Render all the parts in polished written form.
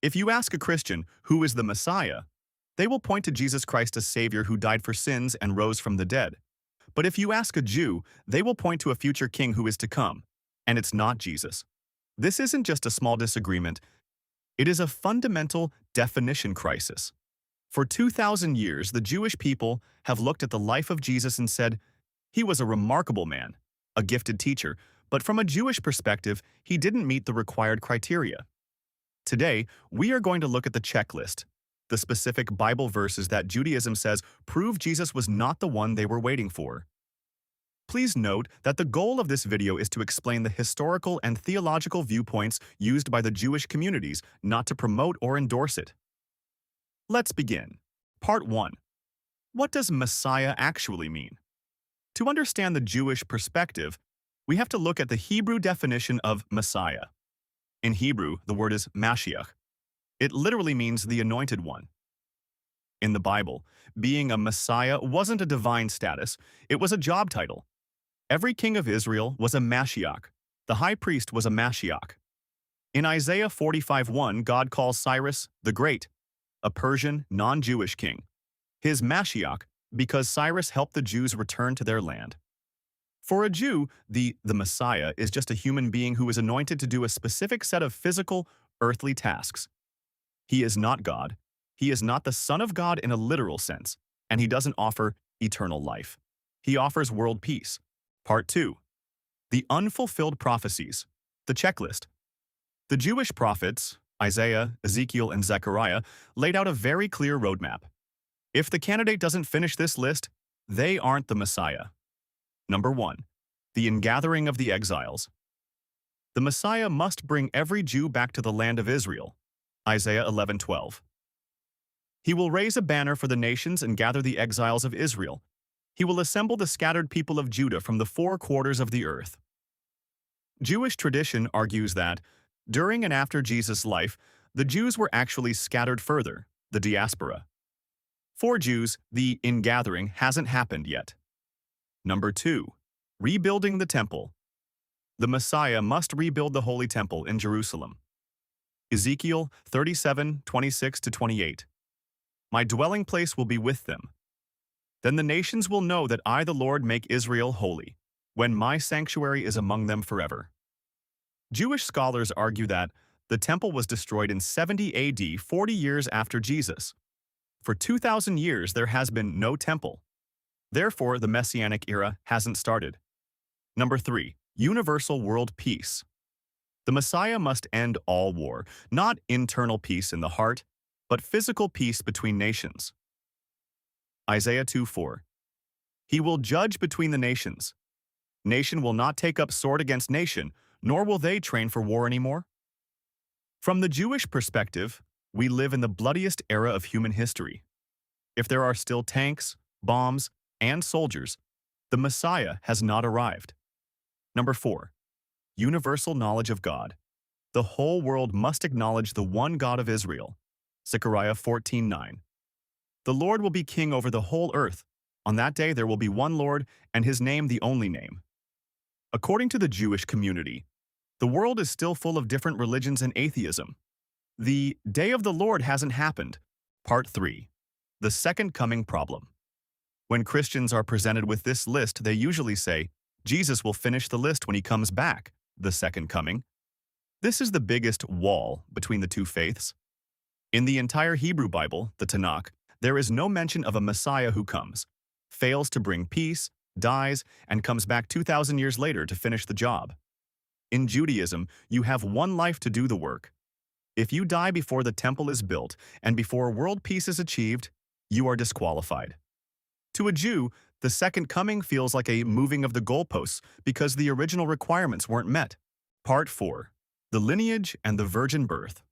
If you ask a Christian who is the Messiah, they will point to Jesus Christ as Savior who died for sins and rose from the dead. But if you ask a Jew, they will point to a future king who is to come, and it's not Jesus. This isn't just a small disagreement, it is a fundamental definition crisis. For 2,000 years, the Jewish people have looked at the life of Jesus and said, he was a remarkable man, a gifted teacher, but from a Jewish perspective, he didn't meet the required criteria. Today, we are going to look at the checklist, the specific Bible verses that Judaism says prove Jesus was not the one they were waiting for. Please note that the goal of this video is to explain the historical and theological viewpoints used by the Jewish communities, not to promote or endorse it. Let's begin. Part 1. What does Messiah actually mean? To understand the Jewish perspective, we have to look at the Hebrew definition of Messiah. In Hebrew, the word is Mashiach. It literally means the anointed one. In the Bible, being a Messiah wasn't a divine status, it was a job title. Every king of Israel was a Mashiach. The high priest was a Mashiach. In Isaiah 45:1, God calls Cyrus the Great, a Persian, non-Jewish king, his Mashiach, because Cyrus helped the Jews return to their land. For a Jew, the Messiah is just a human being who is anointed to do a specific set of physical, earthly tasks. He is not God. He is not the Son of God in a literal sense, and he doesn't offer eternal life. He offers world peace. Part 2. The Unfulfilled Prophecies. The checklist. The Jewish prophets, Isaiah, Ezekiel, and Zechariah, laid out a very clear roadmap. If the candidate doesn't finish this list, they aren't the Messiah. Number 1. The ingathering of the exiles. The Messiah must bring every Jew back to the land of Israel. Isaiah 11:12. He will raise a banner for the nations and gather the exiles of Israel. He will assemble the scattered people of Judah from the 4 quarters of the earth. Jewish tradition argues that, during and after Jesus' life, the Jews were actually scattered further, the diaspora. For Jews, the ingathering hasn't happened yet. Number 2. Rebuilding the temple. The Messiah must rebuild the Holy Temple in Jerusalem. Ezekiel 37:26-28. My dwelling place will be with them. Then the nations will know that I, the Lord, make Israel holy, when my sanctuary is among them forever. Jewish scholars argue that the temple was destroyed in 70 AD, 40 years after Jesus. For 2,000 years, there has been no temple. Therefore, the Messianic era hasn't started. Number 3. Universal world peace. The Messiah must end all war, not internal peace in the heart, but physical peace between nations. Isaiah 2:4. He will judge between the nations. Nation will not take up sword against nation, nor will they train for war anymore. From the Jewish perspective, we live in the bloodiest era of human history. If there are still tanks, bombs, and soldiers, the Messiah has not arrived. Number 4. Universal knowledge of God. The whole world must acknowledge the one God of Israel. Zechariah 14:9. The Lord will be king over the whole earth. On that day there will be one Lord, and his name the only name. According to the Jewish community, the world is still full of different religions and atheism. The day of the Lord hasn't happened. Part 3. The second coming problem. When Christians are presented with this list, they usually say, Jesus will finish the list when he comes back, the second coming. This is the biggest wall between the two faiths. In the entire Hebrew Bible, the Tanakh, there is no mention of a Messiah who comes, fails to bring peace, dies, and comes back 2,000 years later to finish the job. In Judaism, you have one life to do the work. If you die before the temple is built and before world peace is achieved, you are disqualified. To a Jew, the second coming feels like a moving of the goalposts because the original requirements weren't met. Part 4. The lineage and the virgin birth.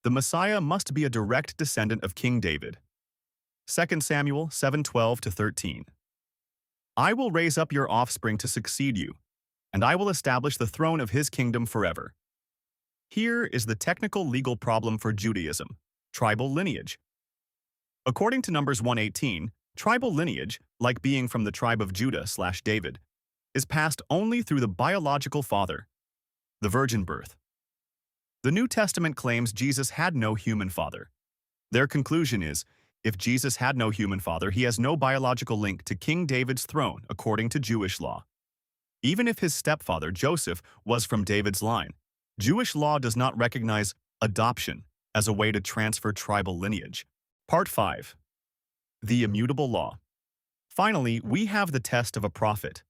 The Messiah must be a direct descendant of King David. 2 Samuel 7:12-13. I will raise up your offspring to succeed you, and I will establish the throne of his kingdom forever. Here is the technical legal problem for Judaism: tribal lineage. According to Numbers 1:18, tribal lineage, like being from the tribe of Judah/David, is passed only through the biological father, the virgin birth. The New Testament claims Jesus had no human father. Their conclusion is, if Jesus had no human father, he has no biological link to King David's throne according to Jewish law. Even if his stepfather, Joseph, was from David's line, Jewish law does not recognize adoption as a way to transfer tribal lineage. Part 5. The Immutable Law. Finally, we have the test of a prophet.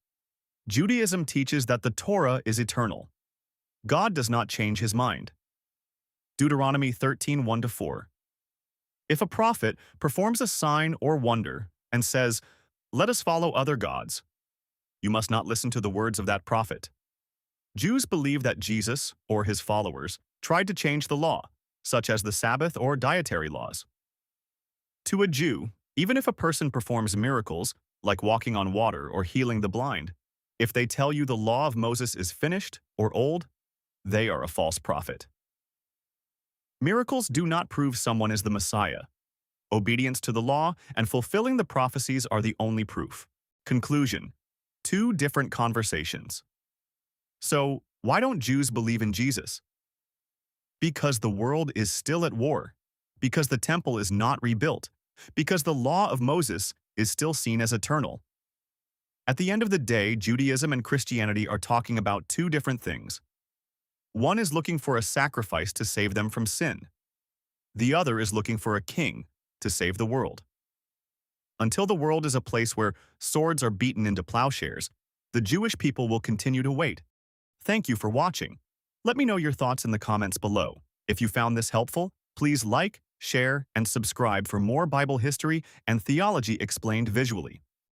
Judaism teaches that the Torah is eternal. God does not change his mind. Deuteronomy 13:1-4. If a prophet performs a sign or wonder and says, "Let us follow other gods," you must not listen to the words of that prophet. Jews believe that Jesus, or his followers, tried to change the law, such as the Sabbath or dietary laws. To a Jew, even if a person performs miracles, like walking on water or healing the blind, if they tell you the law of Moses is finished or old, they are a false prophet. Miracles do not prove someone is the Messiah. Obedience to the law and fulfilling the prophecies are the only proof. Conclusion: two different conversations. So, why don't Jews believe in Jesus? Because the world is still at war, because the temple is not rebuilt, because the law of Moses is still seen as eternal. At the end of the day, Judaism and Christianity are talking about two different things. One is looking for a sacrifice to save them from sin. The other is looking for a king to save the world. Until the world is a place where swords are beaten into plowshares, the Jewish people will continue to wait. Thank you for watching. Let me know your thoughts in the comments below. If you found this helpful, please like, share, and subscribe for more Bible history and theology explained visually.